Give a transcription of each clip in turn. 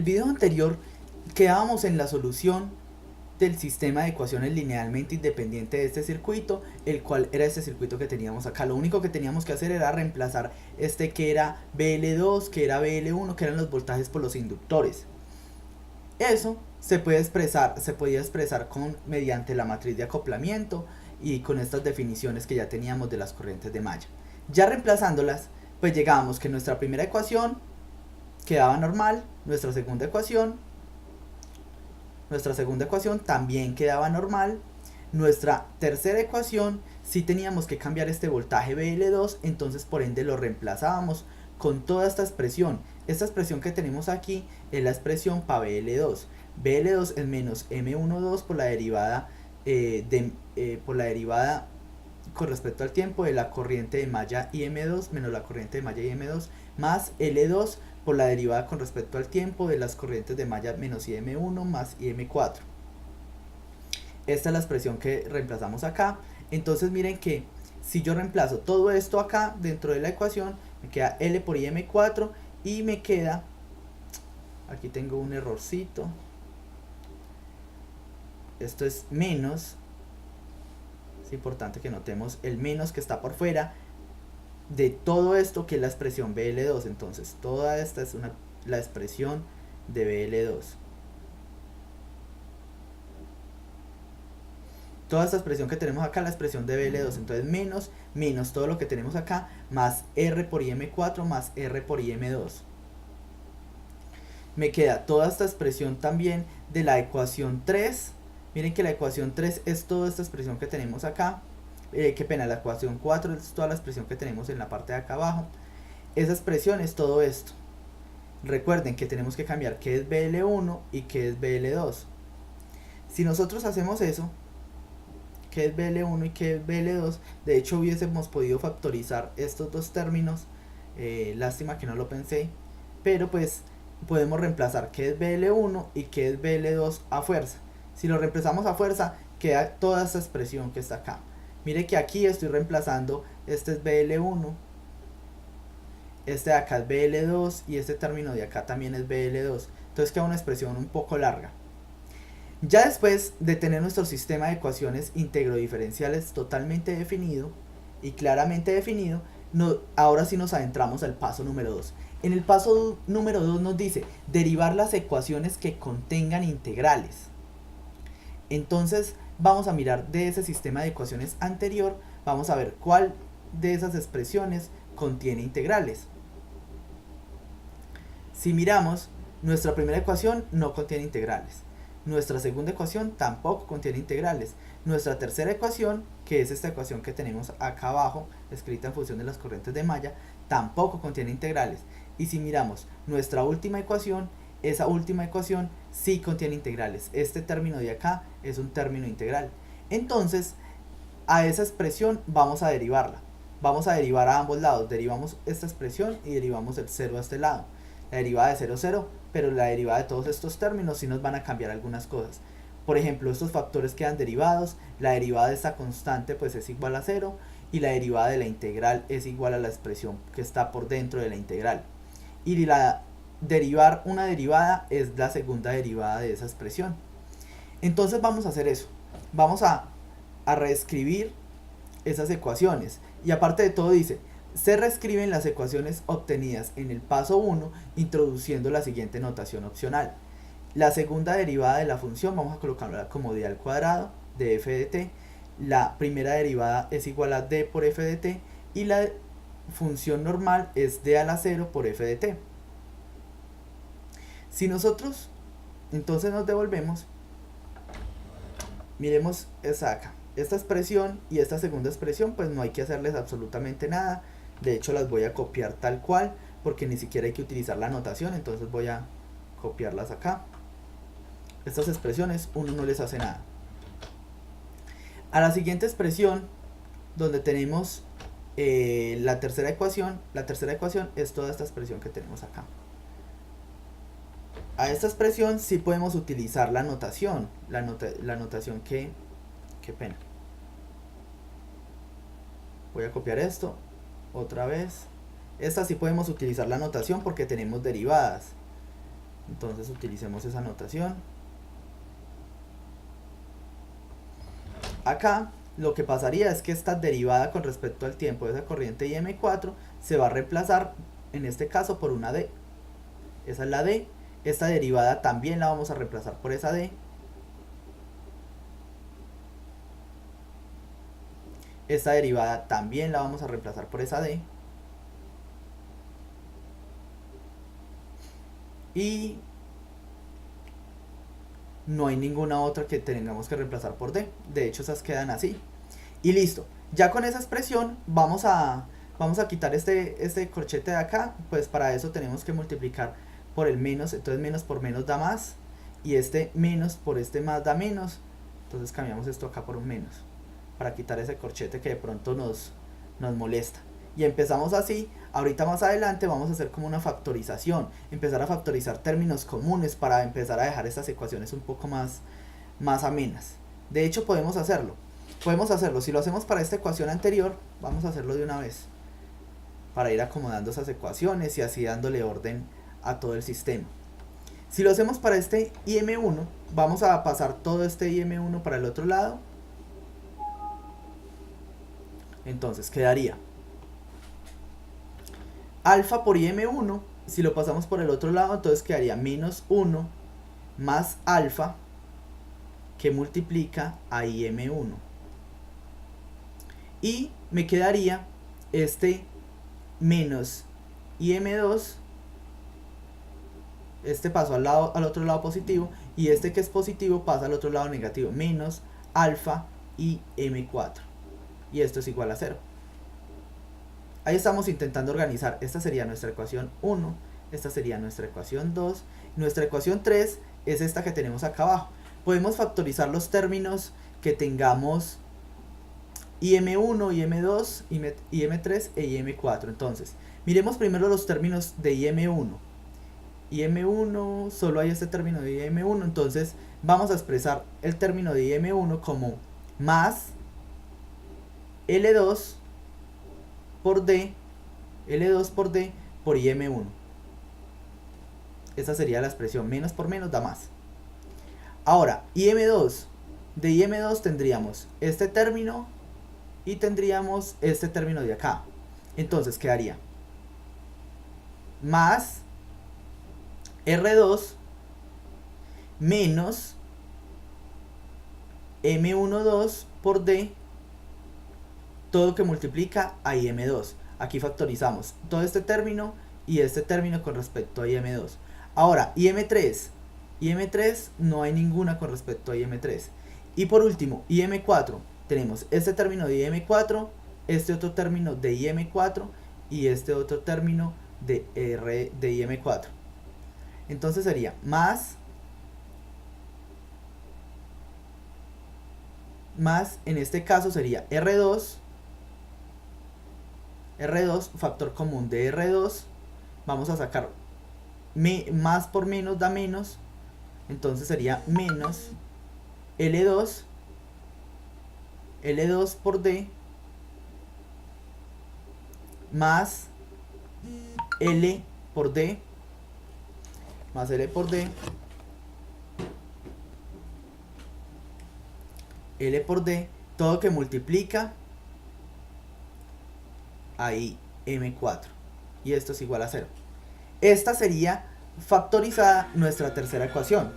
video anterior quedábamos en la solución del sistema de ecuaciones linealmente independiente de este circuito, el cual era este circuito que teníamos acá. Lo único que teníamos que hacer era reemplazar este que era BL2, que era BL1, que eran los voltajes por los inductores. Eso se podía expresar mediante la matriz de acoplamiento y con estas definiciones que ya teníamos de las corrientes de malla. Ya reemplazándolas, pues llegábamos que nuestra primera ecuación quedaba normal, nuestra segunda ecuación también quedaba normal, nuestra tercera ecuación sí teníamos que cambiar este voltaje BL2, entonces por ende lo reemplazábamos con toda esta expresión. Esta expresión que tenemos aquí es la expresión para BL2. BL2 es menos M12 por la derivada con respecto al tiempo de la corriente de malla IM2 menos la corriente de malla IM2 más L2 por la derivada con respecto al tiempo de las corrientes de malla menos IM1 más IM4. Esta es la expresión que reemplazamos acá. Entonces miren que si yo reemplazo todo esto acá dentro de la ecuación, me queda L por IM4 y me queda, aquí tengo un errorcito, esto es menos, es importante que notemos el menos que está por fuera de todo esto, que es la expresión BL2. Entonces toda esta es la expresión de BL2. Toda esta expresión que tenemos acá, la expresión de BL2, entonces menos todo lo que tenemos acá, más R por IM4 más R por IM2. Me queda toda esta expresión también de la ecuación 3. Miren que la ecuación 3 es toda esta expresión que tenemos acá. Qué pena, la ecuación 4 es toda la expresión que tenemos en la parte de acá abajo. Esa expresión es todo esto. Recuerden que tenemos que cambiar qué es BL1 y qué es BL2. Si nosotros hacemos eso, qué es BL1 y qué es BL2, de hecho hubiésemos podido factorizar estos dos términos. Lástima que no lo pensé, pero pues podemos reemplazar qué es BL1 y qué es BL2 a fuerza. Si lo reemplazamos a fuerza, queda toda esta expresión que está acá. Mire que aquí estoy reemplazando, este es BL1, este de acá es BL2 y este término de acá también es BL2. Entonces queda una expresión un poco larga. Ya después de tener nuestro sistema de ecuaciones integrodiferenciales totalmente definido y claramente definido, ahora sí nos adentramos al paso número 2. En el paso número 2 nos dice derivar las ecuaciones que contengan integrales. Entonces vamos a mirar de ese sistema de ecuaciones anterior, vamos a ver cuál de esas expresiones contiene integrales. Si miramos, nuestra primera ecuación no contiene integrales. Nuestra segunda ecuación tampoco contiene integrales. Nuestra tercera ecuación, que es esta ecuación que tenemos acá abajo, escrita en función de las corrientes de malla, tampoco contiene integrales. Y si miramos nuestra última ecuación, esa última ecuación sí contiene integrales. Este término de acá es un término integral. Entonces, a esa expresión vamos a derivarla. Vamos a derivar a ambos lados. Derivamos esta expresión y derivamos el 0 a este lado. La derivada de 0, 0, pero la derivada de todos estos términos sí nos van a cambiar algunas cosas. Por ejemplo, estos factores quedan derivados, la derivada de esta constante pues es igual a 0 y la derivada de la integral es igual a la expresión que está por dentro de la integral. Y derivar una derivada es la segunda derivada de esa expresión. Entonces vamos a hacer eso. Vamos a reescribir esas ecuaciones. Y aparte de todo dice, se reescriben las ecuaciones obtenidas en el paso 1 introduciendo la siguiente notación opcional. La segunda derivada de la función vamos a colocarla como d al cuadrado de f de t. La primera derivada es igual a d por f de t y la función normal es d a la 0 por f de t. Si nosotros entonces nos devolvemos, miremos esta expresión y esta segunda expresión, pues no hay que hacerles absolutamente nada. De hecho las voy a copiar tal cual porque ni siquiera hay que utilizar la notación, entonces voy a copiarlas acá. Estas expresiones uno no les hace nada. A la siguiente expresión, donde tenemos la tercera ecuación es toda esta expresión que tenemos acá. A esta expresión sí podemos utilizar la notación, la notación que, qué pena. Voy a copiar esto otra vez. Esta sí podemos utilizar la notación porque tenemos derivadas. Entonces utilicemos esa notación. Acá lo que pasaría es que esta derivada con respecto al tiempo de esa corriente IM4 se va a reemplazar en este caso por una D. Esa es la D. Esta derivada también la vamos a reemplazar por esa D. Esta derivada también la vamos a reemplazar por esa D. Y no hay ninguna otra que tengamos que reemplazar por D. De hecho, esas quedan así. Y listo. Ya con esa expresión vamos a quitar este corchete de acá. Pues para eso tenemos que multiplicar por el menos. Entonces menos por menos da más. Y este menos por este más da menos. Entonces cambiamos esto acá por un menos. Para quitar ese corchete que de pronto nos molesta. Y empezamos así. Ahorita más adelante vamos a hacer como una factorización. Empezar a factorizar términos comunes para empezar a dejar estas ecuaciones un poco más amenas. De hecho podemos hacerlo. Si lo hacemos para esta ecuación anterior, vamos a hacerlo de una vez. Para ir acomodando esas ecuaciones y así dándole orden a todo el sistema. Si lo hacemos para este IM1, vamos a pasar todo este IM1 para el otro lado. Entonces quedaría alfa por IM1, si lo pasamos por el otro lado, entonces quedaría menos 1 más alfa que multiplica a IM1. Y me quedaría este menos IM2, este pasó al otro lado positivo, y este que es positivo pasa al otro lado negativo, menos alfa IM4. Y esto es igual a 0. Ahí estamos intentando organizar. Esta sería nuestra ecuación 1, esta sería nuestra ecuación 2, nuestra ecuación 3 es esta que tenemos acá abajo. Podemos factorizar los términos que tengamos IM1, IM2, IM3 e IM4. Entonces, miremos primero los términos de IM1. IM1, solo hay este término de IM1, entonces vamos a expresar el término de IM1 como más L2 por D, L2 por D por IM1. Esa sería la expresión, menos por menos da más. Ahora, IM2, de IM2 tendríamos este término y tendríamos este término de acá. Entonces quedaría más R2 menos M12 por D, todo que multiplica a IM2. Aquí factorizamos todo este término y este término con respecto a IM2. Ahora, IM3 no hay ninguna con respecto a IM3. Y por último, IM4, tenemos este término de IM4, este otro término de IM4 y este otro término de IM4. Entonces sería más en este caso sería R2, factor común de R2, vamos a sacar más por menos da menos, entonces sería menos L2 por D más L por D más L por D, L por D, todo que multiplica ahí M4, y esto es igual a 0. Esta sería factorizada nuestra tercera ecuación.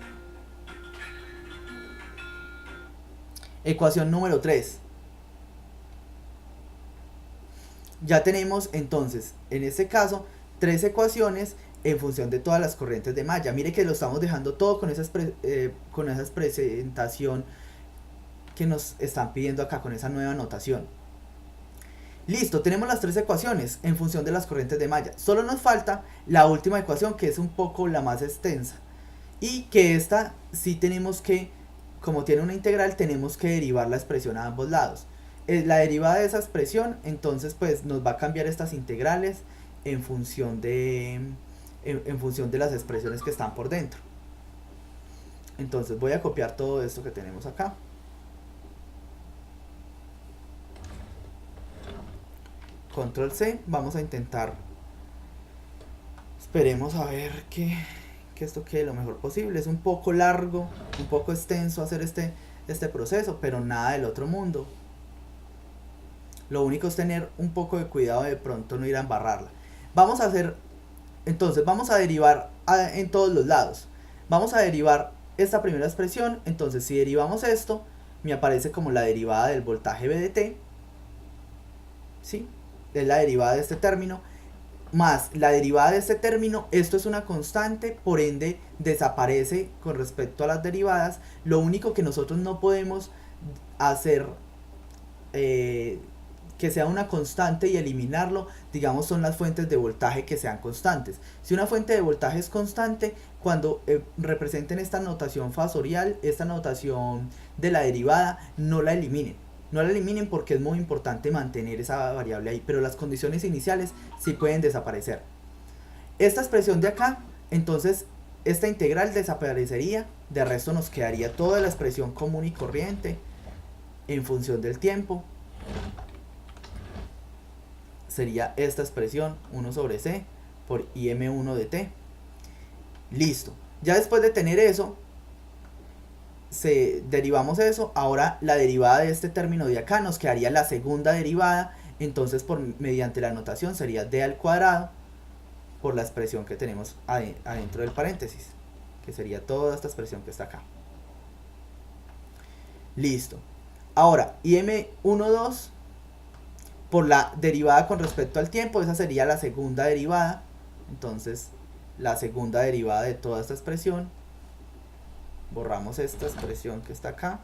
Ecuación número 3. Ya tenemos entonces, en este caso, 3 ecuaciones en función de todas las corrientes de malla. Mire que lo estamos dejando todo con esa presentación que nos están pidiendo acá, con esa nueva notación. Listo, tenemos las 3 ecuaciones en función de las corrientes de malla. Solo nos falta la última ecuación, que es un poco la más extensa. Y que esta sí tenemos que, como tiene una integral, tenemos que derivar la expresión a ambos lados. La derivada de esa expresión, entonces pues nos va a cambiar estas integrales en función de las expresiones que están por dentro. Entonces voy a copiar todo esto que tenemos acá. Control C, vamos a intentar, esperemos a ver qué que esto quede lo mejor posible. Es un poco largo, un poco extenso hacer este proceso, pero nada del otro mundo. Lo único es tener un poco de cuidado de pronto no ir a embarrarla. Vamos a hacer, entonces vamos a derivar en todos los lados. Vamos a derivar esta primera expresión, entonces si derivamos esto, me aparece como la derivada del voltaje V de t, ¿sí? Es la derivada de este término, más la derivada de este término. Esto es una constante, por ende desaparece con respecto a las derivadas. Lo único que nosotros no podemos hacer que sea una constante y eliminarlo, digamos, son las fuentes de voltaje que sean constantes. Si una fuente de voltaje es constante, cuando representen esta notación fasorial, esta notación de la derivada, no la eliminen. No la eliminen porque es muy importante mantener esa variable ahí, pero las condiciones iniciales sí pueden desaparecer. Esta expresión de acá, entonces, esta integral desaparecería, de resto nos quedaría toda la expresión común y corriente en función del tiempo. Sería esta expresión 1 sobre c por im1 de t. Listo. Ya después de tener eso, derivamos eso. Ahora la derivada de este término de acá nos quedaría la segunda derivada. Entonces mediante la notación sería d al cuadrado por la expresión que tenemos adentro del paréntesis, que sería toda esta expresión que está acá. Listo. Ahora im12 por la derivada con respecto al tiempo, esa sería la segunda derivada. Entonces la segunda derivada de toda esta expresión, borramos esta expresión que está acá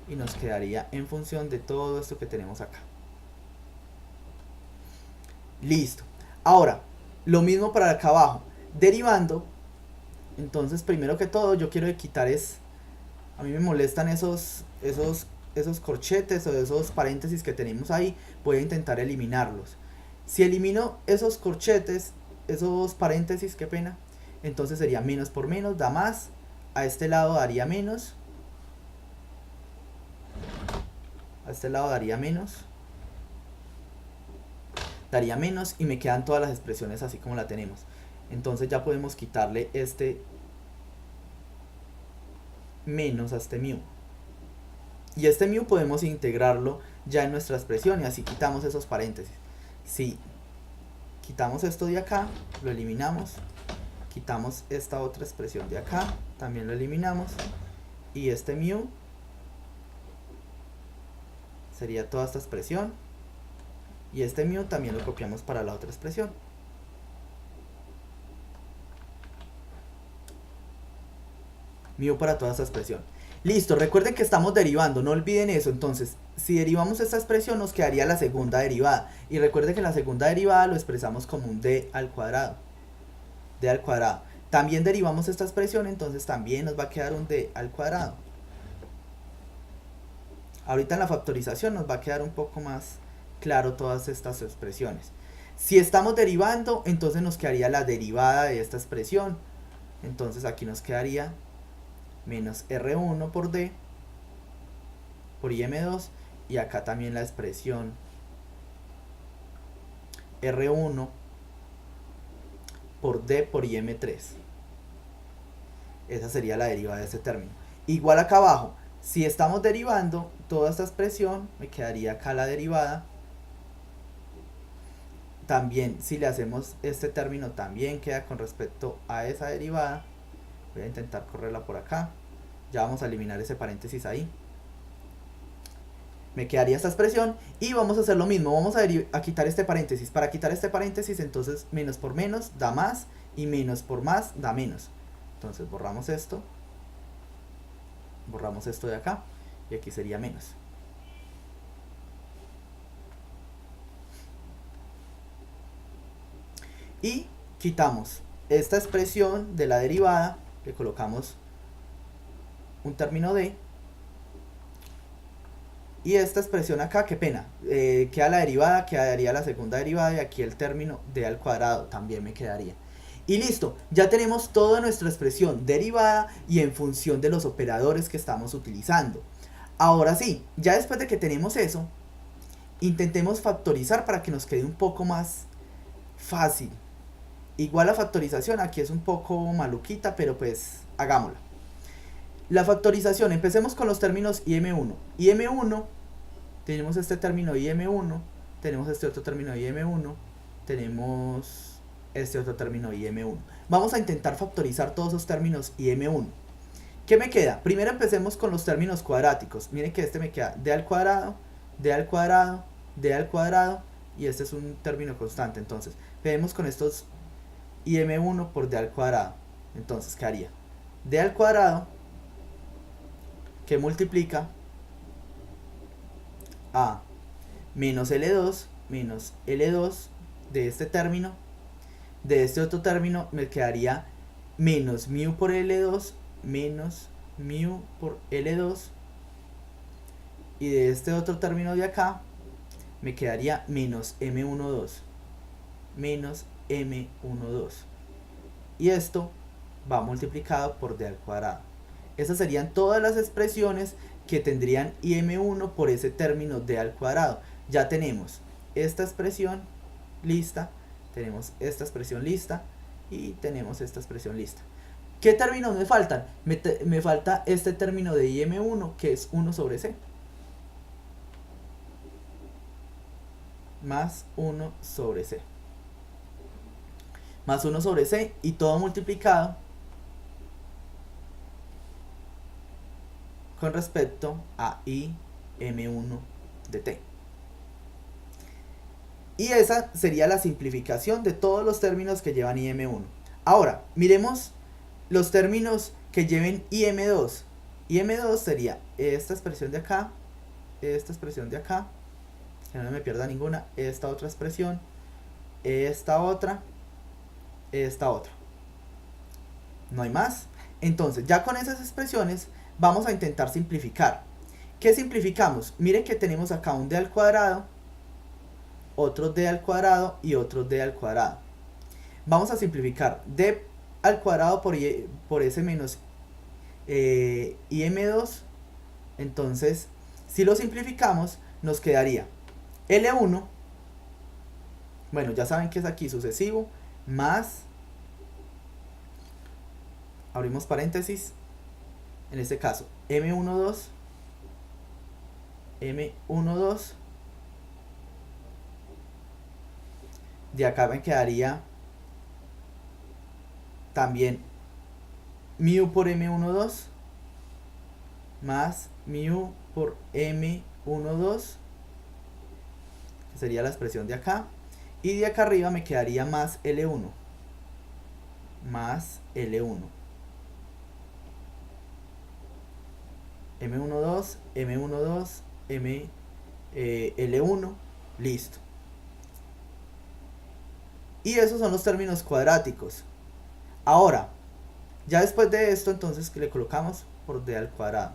y nos quedaría en función de todo esto que tenemos acá. Listo. Ahora lo mismo para acá abajo, derivando. Entonces primero que todo yo quiero quitar a mí me molestan esos corchetes o esos paréntesis que tenemos ahí. Voy a intentar eliminarlos. Si elimino esos corchetes, esos paréntesis, qué pena, entonces sería menos por menos, da más. A este lado daría menos. A este lado daría menos. Daría menos y me quedan todas las expresiones así como la tenemos. Entonces ya podemos quitarle este menos a este mu. Y este mu podemos integrarlo ya en nuestra expresión y así quitamos esos paréntesis. Si quitamos esto de acá, lo eliminamos. Quitamos esta otra expresión de acá, también lo eliminamos. Y este mu sería toda esta expresión. Y este mu también lo copiamos para la otra expresión. Mu para toda esta expresión. Listo, recuerden que estamos derivando, no olviden eso. Entonces, si derivamos esta expresión nos quedaría la segunda derivada. Y recuerden que la segunda derivada lo expresamos como un d al cuadrado. D al cuadrado. También derivamos esta expresión, entonces también nos va a quedar un d al cuadrado. Ahorita en la factorización nos va a quedar un poco más claro todas estas expresiones. Si estamos derivando, entonces nos quedaría la derivada de esta expresión. Entonces aquí nos quedaría menos R1 por D por IM2 y acá también la expresión R1 por D por IM3. Esa sería la derivada de este término. Igual acá abajo, si estamos derivando toda esta expresión, me quedaría acá la derivada. También si le hacemos este término también queda con respecto a esa derivada. Voy a intentar correrla por acá. Ya vamos a eliminar ese paréntesis ahí. Me quedaría esta expresión y vamos a hacer lo mismo. Vamos a quitar este paréntesis. Para quitar este paréntesis, entonces menos por menos da más y menos por más da menos. Entonces borramos esto. Borramos esto de acá y aquí sería menos. Y quitamos esta expresión de la derivada, le colocamos un término d, y esta expresión acá, qué pena, queda la derivada, quedaría la segunda derivada y aquí el término d al cuadrado también me quedaría. Y listo, ya tenemos toda nuestra expresión derivada y en función de los operadores que estamos utilizando. Ahora sí, ya después de que tenemos eso, intentemos factorizar para que nos quede un poco más fácil igual a factorización, aquí es un poco maluquita, pero pues hagámosla. La factorización, empecemos con los términos IM1. IM1, tenemos este término IM1, tenemos este otro término IM1, tenemos este otro término IM1. Vamos a intentar factorizar todos esos términos IM1. ¿Qué me queda? Primero empecemos con los términos cuadráticos. Miren que este me queda d al cuadrado, d al cuadrado, d al cuadrado, y este es un término constante. Entonces, vemos con estos IM1 por d al cuadrado. Entonces, ¿qué haría? D al cuadrado, que multiplica a menos L2 de este término. De este otro término me quedaría menos mu por L2 menos mu por L2, y de este otro término de acá me quedaría menos M12 menos M12, y esto va multiplicado por d al cuadrado. Esas serían todas las expresiones que tendrían IM1 por ese término d al cuadrado. Ya tenemos esta expresión lista, tenemos esta expresión lista y tenemos esta expresión lista. ¿Qué términos me faltan? Me falta este término de IM1, que es 1 sobre C. Más 1 sobre C. Más 1 sobre C, y todo multiplicado con respecto a IM1 de T. Y esa sería la simplificación de todos los términos que llevan IM1. Ahora, miremos los términos que lleven IM2. IM2 sería esta expresión de acá, esta expresión de acá, que no me pierda ninguna, esta otra expresión, esta otra, esta otra. No hay más. Entonces, ya con esas expresiones vamos a intentar simplificar. ¿Qué simplificamos? Miren que tenemos acá un d al cuadrado, otro d al cuadrado y otro d al cuadrado. Vamos a simplificar d al cuadrado por ese menos IM2. Entonces, si lo simplificamos, nos quedaría L1, bueno, ya saben que es aquí sucesivo, más, abrimos paréntesis, en este caso M12, M12, de acá me quedaría también mu por M12 más mu por M12, que sería la expresión de acá, y de acá arriba me quedaría más L1 M12, M12, L1, listo. Y esos son los términos cuadráticos. Ahora, ya después de esto, entonces le colocamos por d al cuadrado.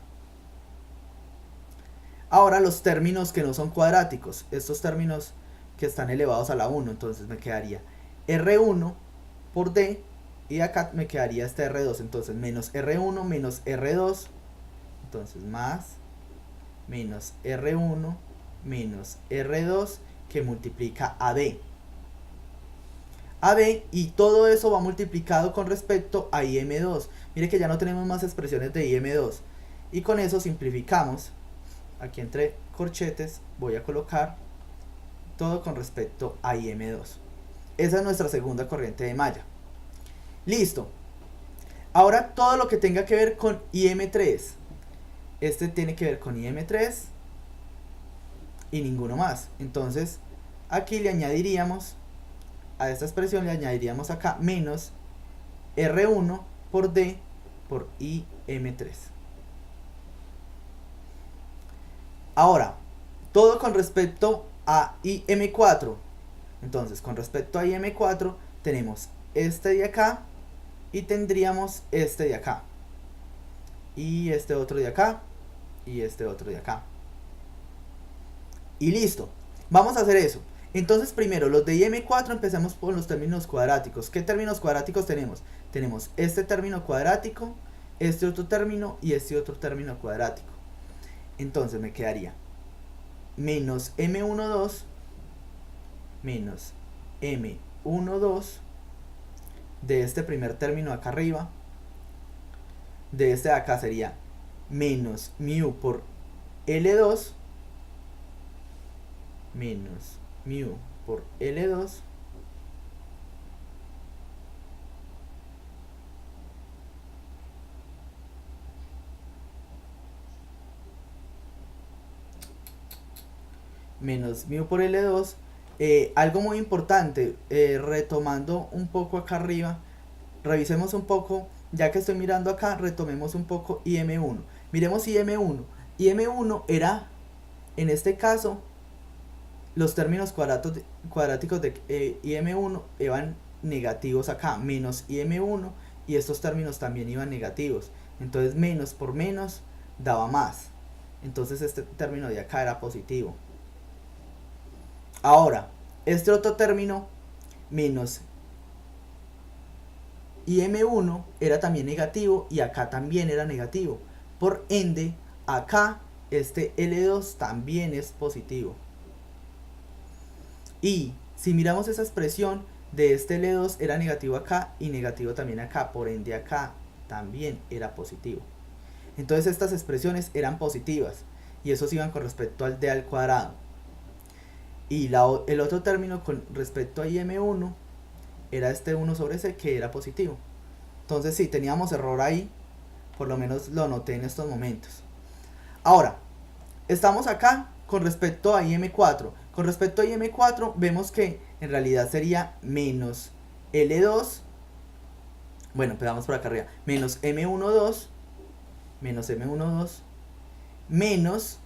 Ahora los términos que no son cuadráticos, estos términos que están elevados a la 1, entonces me quedaría R1 por d, y acá me quedaría este R2, entonces menos R1 menos R2, entonces más menos R1 menos R2, que multiplica a d. Y todo eso va multiplicado con respecto a IM2. Mire que ya no tenemos más expresiones de IM2, y con eso simplificamos. Aquí entre corchetes voy a colocar todo con respecto a IM2. Esa es nuestra segunda corriente de malla. Listo. Ahora todo lo que tenga que ver con IM3. Este tiene que ver con IM3 y ninguno más. Entonces aquí le añadiríamos, a esta expresión le añadiríamos acá menos R1 por D por IM3. Ahora, todo con respecto a IM4. Entonces, con respecto a IM4, tenemos este de acá y tendríamos este de acá. Y este otro de acá y este otro de acá. Y listo. Vamos a hacer eso. Entonces, primero, los de IM4, empecemos por los términos cuadráticos. ¿Qué términos cuadráticos tenemos? Tenemos este término cuadrático, este otro término y este otro término cuadrático. Entonces me quedaría menos M12 menos M12 de este primer término acá arriba, de este de acá sería menos mu por L2 menos mu por L2 menos mu por L2. Algo muy importante, retomando un poco acá arriba, revisemos un poco, ya que estoy mirando acá, retomemos un poco IM1. Miremos IM1. IM1 era, en este caso, los términos cuadráticos de IM1 iban negativos acá, menos IM1, y estos términos también iban negativos. Entonces menos por menos daba más. Entonces este término de acá era positivo. Ahora, este otro término, menos IM1, era también negativo y acá también era negativo. Por ende, acá este L2 también es positivo. Y si miramos esa expresión, de este L2 era negativo acá y negativo también acá. Por ende, acá también era positivo. Entonces estas expresiones eran positivas y esos iban con respecto al D al cuadrado. Y el otro término con respecto a IM1 era este 1 sobre C, que era positivo. Entonces sí, teníamos error ahí, por lo menos lo noté en estos momentos. Ahora, estamos acá con respecto a IM4. Con respecto a IM4 vemos que en realidad sería menos L2, bueno, empezamos por acá arriba, menos M12, menos M12, menos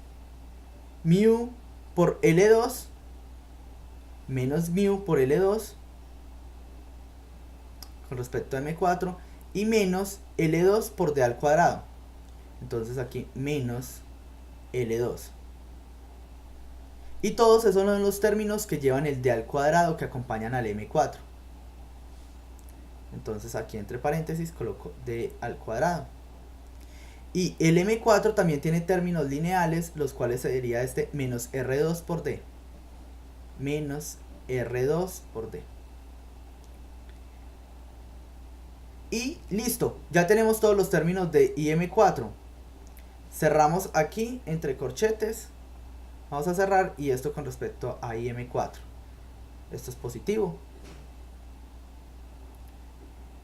mu por L2, menos mu por L2 con respecto a M4 y menos L2 por D al cuadrado. Entonces aquí menos L2. Y todos esos son los términos que llevan el D al cuadrado que acompañan al M4. Entonces aquí entre paréntesis coloco D al cuadrado. Y el M4 también tiene términos lineales, los cuales sería este menos R2 por D. Menos R2 por D. Y listo, ya tenemos todos los términos de IM4. Cerramos aquí entre corchetes. Vamos a cerrar y esto con respecto a IM4. Esto es positivo.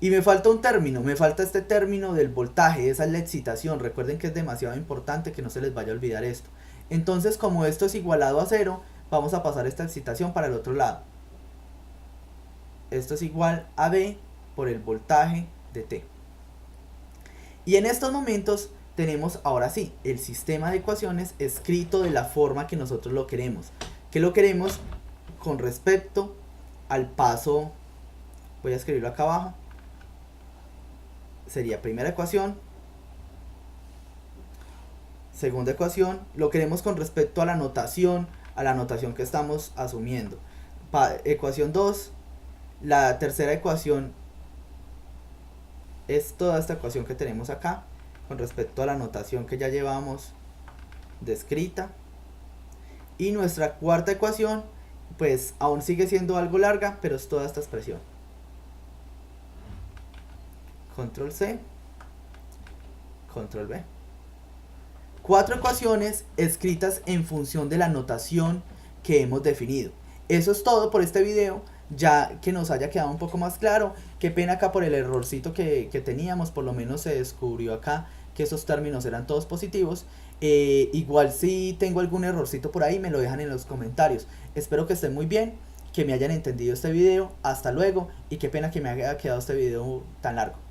Y me falta un término, me falta este término del voltaje, esa es la excitación. Recuerden que es demasiado importante que no se les vaya a olvidar esto. Entonces, como esto es igualado a 0, vamos a pasar esta excitación para el otro lado. Esto es igual a B por el voltaje de T. Y en estos momentos tenemos ahora sí el sistema de ecuaciones escrito de la forma que nosotros lo queremos. Que lo queremos con respecto al paso, voy a escribirlo acá abajo, sería primera ecuación, segunda ecuación, lo queremos con respecto a la notación que estamos asumiendo. Ecuación 2, la tercera ecuación es toda esta ecuación que tenemos acá, con respecto a la notación que ya llevamos descrita. Y nuestra cuarta ecuación, pues aún sigue siendo algo larga, pero es toda esta expresión. Control C, Control V. 4 ecuaciones escritas en función de la notación que hemos definido. Eso es todo por este video. Ya que nos haya quedado un poco más claro, qué pena acá por el errorcito que teníamos, por lo menos se descubrió acá que esos términos eran todos positivos. Igual si tengo algún errorcito por ahí me lo dejan en los comentarios. Espero que estén muy bien, que me hayan entendido este video. Hasta luego y qué pena que me haya quedado este video tan largo.